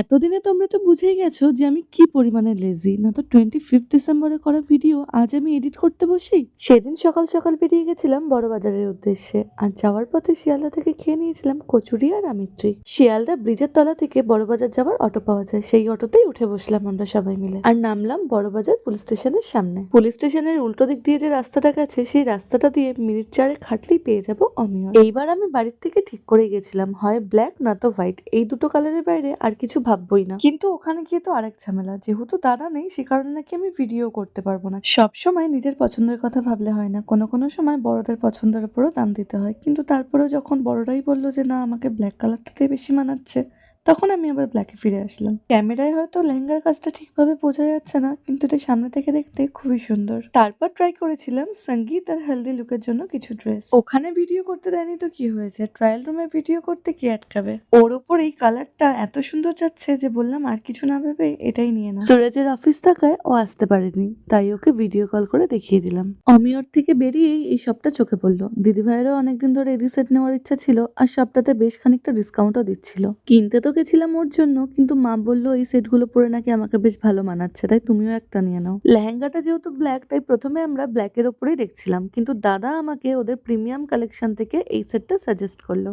এতদিনে তোমরা তো বুঝেই গেছো যে আমি কি পরিমাণে লেজি। না তো 25 ডিসেম্বরে করা ভিডিও আজ আমি এডিট করতে বসি। সেদিন সকাল সকাল বেরিয়ে গেছিলাম বড় বাজারের উদ্দেশ্যে, আর যাওয়ার পথে শিয়ালদা থেকে খেয়ে নিয়েছিলাম কচুরি আর আমিত্রি। শিয়ালদা ব্রিজের তলা থেকে বড় বাজার যাওয়ার অটো পাওয়া যায়, সেই অটোতেই উঠে বসলাম আমরা সবাই মিলে, আর নামলাম বড় বাজার পুলিশ স্টেশনের সামনে। পুলিশ স্টেশনের উল্টো দিক দিয়ে যে রাস্তাটা গেছে, সেই রাস্তাটা দিয়ে মিনিট চারেক হাঁটলেই পেয়ে যাবো অমিয়র। এইবার আমি বাড়ির থেকে ঠিক করেই গেছিলাম, হয় ব্ল্যাক না তো হোয়াইট, এই দুটো কালারের বাইরে আর কিছু ভাববই না। কিন্তু ওখানে গিয়ে তো আরেক ঝামেলা, যেহেতু দাদা নেই সে কারণে নাকি আমি ভিডিও করতে পারবো না। সব সময় নিজের পছন্দের কথা ভাবলে হয় না, কোনো কোনো সময় বড়দের পছন্দের উপরও দাম দিতে হয়। কিন্তু তারপরেও যখন বড়রাই বললো যে না আমাকে ব্ল্যাক কালারটাতেই বেশি মানাচ্ছে, তখন আমি আবার ব্ল্যাকে ফিরে আসলাম। ক্যামেরায় হয়তো লেহেঙ্গার কাজটা ঠিকভাবে বোঝা যাচ্ছে না, কিন্তু এটা সামনে থেকে দেখতে খুবই সুন্দর। তারপর ট্রাই করেছিলাম সঙ্গীত আর হেলদি লুকের জন্য কিছু ড্রেস। ওখানে ভিডিও করতে দেয়নি তো কি হয়েছে, ট্রায়াল রুমে ভিডিও করতে কি আটকাবে। ওর ওপর এই কালারটা এত সুন্দর যাচ্ছে যে বললাম আর কিছু না ভেবে এটাই নিয়ে না। সুরজের অফিস থাকায় ও আসতে পারেনি, তাই ওকে ভিডিও কল করে দেখিয়ে দিলাম। অমিয়র থেকে বেরিয়েই এই সবটা চোখে পড়লো। দিদি ভাইয়েরও অনেকদিন ধরে এডি সেট নেওয়ার ইচ্ছা ছিল, আর সবটাতে বেশ খানিকটা ডিসকাউন্টও দিচ্ছিল। কিনতে তো গেছিলাম ওর জন্য, কিন্তু মা বললো এই সেটগুলো পরে নাকি আমাকে বেশ ভালো মানাচ্ছে, তাই তুমিও একটা নিয়ে নাও। লেহেঙ্গাটা যেহেতু ব্ল্যাক, তাই প্রথমে আমরা ব্ল্যাকের ওপরেই দেখছিলাম, কিন্তু দাদা আমাকে ওদের প্রিমিয়াম কালেকশন থেকে এই সেটটা সাজেস্ট করলো।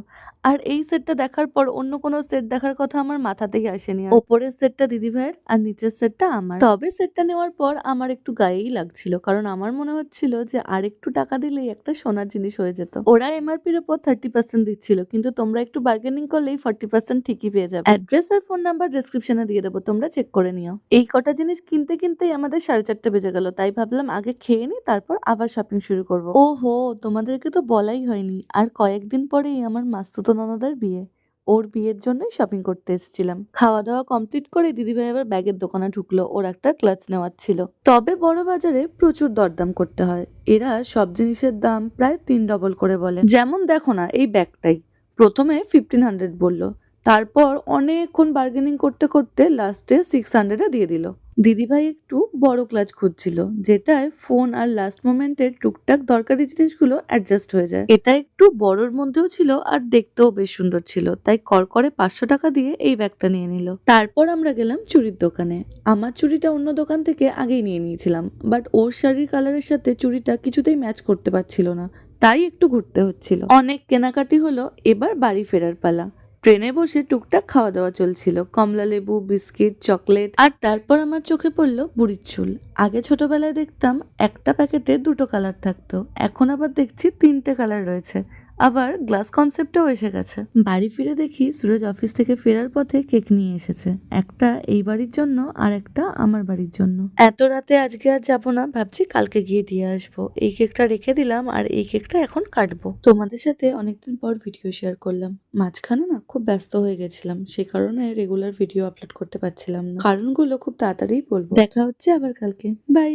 আর এই সেটটা দেখার পর অন্য কোনো সেট দেখার কথা আমার মাথাতেই আসেনি। আর ওপরের সেটটা দিদি ভাইয়ের আর নিচের সেটটা আমার। তবে সেটটা নেওয়ার পর আমার একটু গায়েই লাগছিল, কারণ আমার মনে হচ্ছিল যে আর একটু টাকা দিলেই একটা সোনার জিনিস হয়ে যেত। ওরা এমআরপির উপর 30% দিচ্ছিল, কিন্তু তোমরা একটু বার্গেনিং করলেই 40% ঠিকই পেয়ে যাবে। অ্যাড্রেস আর ফোন নাম্বার ডেসক্রিপশনে দিয়ে দেবো, তোমরা চেক করে নিও। এই কটা জিনিস কিনতে কিনতেই আমাদের 4:30 বেজে গেল, তাই ভাবলাম আগে খেয়ে নি, তারপর আবার শপিং শুরু করবো। ওহো, তোমাদেরকে তো বলাই হয়নি, আর কয়েকদিন পরেই আমার মাস্তুতো ননদের বিয়ে। ওর বিয়ের জন্যই শপিং করতে এসেছিলাম। খাওয়া দাওয়া কমপ্লিট করে দিদিভাই আবার ব্যাগের দোকানে ঢুকলো, ওর একটা ক্লাচ নেওয়ার ছিল। তবে বড় বাজারে প্রচুর দরদাম করতে হয়, এরা সব জিনিসের দাম প্রায় 3 ডবল করে বলে। যেমন দেখো না এই ব্যাগটাই প্রথমে 1500 বললো, তারপর অনেকক্ষণ বার্গেনিং করতে করতে লাস্টে 600 দিয়ে দিল। দিদিভাই একটু বড় ক্লাচ খুঁজছিল, যেটায় ফোন আর লাস্ট মোমেন্টের টুকটাক দরকারি জিনিসগুলো অ্যাডজাস্ট হয়ে যায়। এটা একটু বড়র মধ্যেও ছিল আর দেখতেও বেশ সুন্দর ছিল, তাই করকরে 500 টাকা দিয়ে এই ব্যাগটা নিয়ে নিল। তারপর আমরা গেলাম চুড়ির দোকানে। আমার চুড়িটা অন্য দোকান থেকে আগেই নিয়ে নিয়েছিলাম, বাট ওর শাড়ির কালারের সাথে চুড়িটা কিছুতেই ম্যাচ করতে পারছিল না, তাই একটু ঘুরতে হচ্ছিল। অনেক কেনাকাটি হলো, এবার বাড়ি ফেরার পালা। ট্রেনে বসে টুকটাক খাওয়া দাওয়া চলছিল, কমলা লেবু, বিস্কিট, চকলেট। আর তারপর আমার চোখে পড়লো বুড়ির চুল। আগে ছোটবেলায় দেখতাম একটা প্যাকেটে 2টো কালার থাকতো, এখন আবার দেখছি 3টে কালার রয়েছে, আবার গ্লাস কনসেপ্টও এসে গেছে। বাড়ি ফিরে দেখি সুরজ অফিস থেকে ফেরার পথে কেক নিয়ে এসেছে, একটা এই বাড়ির জন্য আর একটা আমার বাড়ির জন্য। এত রাতে আজকে আর যাবো না, ভাবছি কালকে গিয়ে দিয়ে আসবো। এই কেকটা রেখে দিলাম, আর এই কেকটা এখন কাটবো। তোমাদের সাথে অনেকদিন পর ভিডিও শেয়ার করলাম। মাঝখানে না খুব ব্যস্ত হয়ে গেছিলাম, সে কারণে রেগুলার ভিডিও আপলোড করতে পারছিলাম না। কারণগুলো খুব তাড়াতাড়ি বলবো। দেখা হচ্ছে আবার কালকে। বাই।